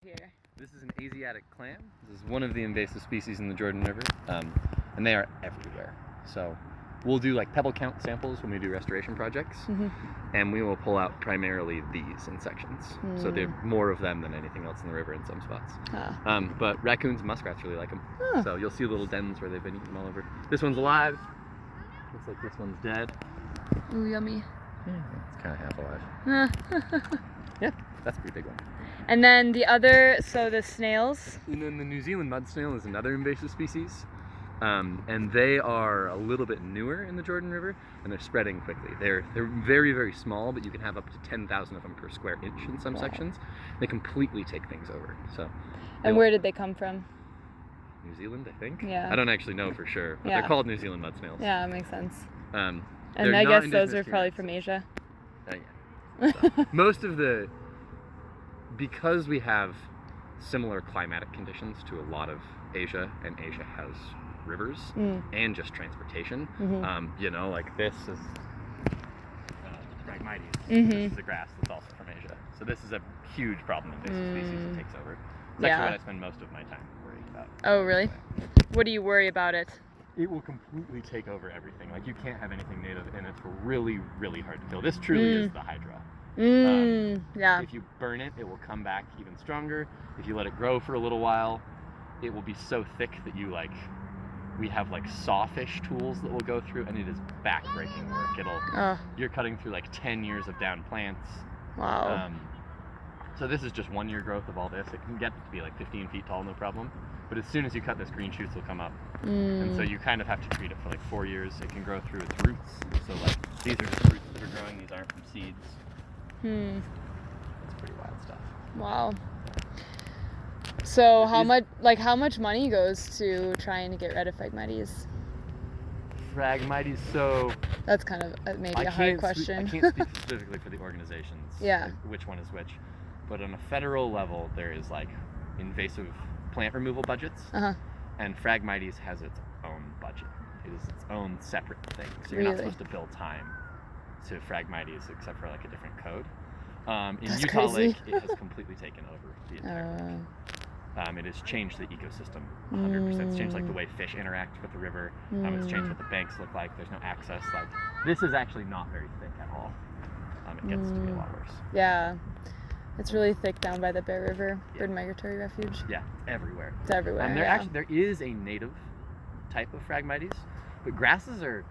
Here. This is an Asiatic clam. This is one of the invasive species in the Jordan River, and they are everywhere. So we'll do like pebble count samples when we do restoration projects, and we will pull out primarily these in sections. So there are more of them than anything else in the river in some spots. But raccoons and muskrats really like them. So you'll see little dens where they've been eaten all over. This one's alive. Looks like this one's dead. Ooh, yummy. It's kind of half alive. Yeah, that's a pretty big one. And then the other, so the snails. And then the New Zealand mud snail is another invasive species. And they are a little bit newer in the Jordan River, and they're spreading quickly. They're very, very small, but you can have up to 10,000 of them per square inch in some sections. They completely take things over. So. And where did they come from? New Zealand, I think. Yeah. I don't actually know for sure, but they're called New Zealand mud snails. Yeah, that makes sense. And I guess those are probably from Asia. Yeah. So, most of the, because we have similar climatic conditions to a lot of Asia, and Asia has rivers and just transportation. You know, like this is Phragmites. This is a grass that's also from Asia. So this is a huge problem in invasive species that takes over. It's actually what I spend most of my time worrying about. Oh, really? What do you worry about it? It will completely take over everything. Like, you can't have anything native, and it's really, really hard to kill. This truly is the Hydra. Yeah. If you burn it, it will come back even stronger. If you let it grow for a little while, it will be so thick that we have like sawfish tools that will go through, and it is back-breaking work. You're cutting through like 10 years of down plants. Wow. So this is just 1 year growth of all this. It can get to be like 15 feet tall, no problem. But as soon as you cut this, green shoots will come up. And so you kind of have to treat it for like 4 years. It can grow through its roots. So like, these are just roots that are growing. These aren't from seeds. It's pretty wild stuff. Wow. So how much money goes to trying to get rid of Phragmites? Phragmites, so that's kind of maybe a hard question. I can't speak specifically for the organizations. Yeah. Like which one is which, but on a federal level, there is like invasive plant removal budgets, and Phragmites has its own budget. It is its own separate thing. So you're not supposed to bill time to Phragmites except for like a different code. In That's Utah crazy. Lake, it has completely taken over the entire lake. It has changed the ecosystem 100%. It's changed like the way fish interact with the river. It's changed what the banks look like. There's no access. Like, this is actually not very thick at all. It gets to be a lot worse. Yeah. It's really thick down by the Bear River Bird Migratory Refuge. Yeah, everywhere. It's everywhere. And there is a native type of Phragmites, but grasses are...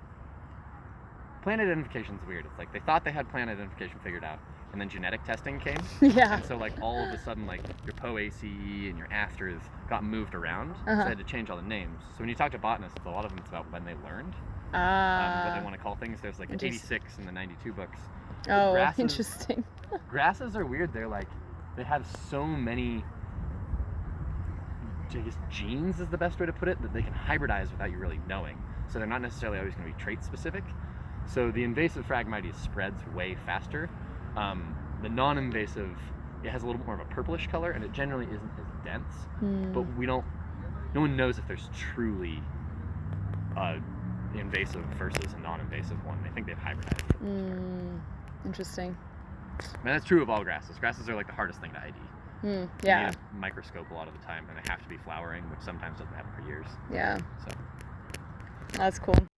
Plant identification is weird. It's like they thought they had plant identification figured out, and then genetic testing came. And so like all of a sudden, like your POACE and your asters got moved around. So they had to change all the names. So when you talk to botanists, a lot of them it's about when they learned what they want to call things. There's like 86 and the 92 books. Grasses, interesting. Grasses are weird. They're like, they have so many, I guess genes is the best way to put it, that they can hybridize without you really knowing. So they're not necessarily always going to be trait specific. So the invasive Phragmites spreads way faster. The non-invasive, it has a little bit more of a purplish color, and it generally isn't as dense. But no one knows if there's truly invasive versus a non-invasive one. They think they've hybridized. Interesting. And that's true of all grasses. Grasses are like the hardest thing to ID. Yeah. You need a microscope a lot of the time, and they have to be flowering, which sometimes doesn't happen for years. Yeah. So that's cool.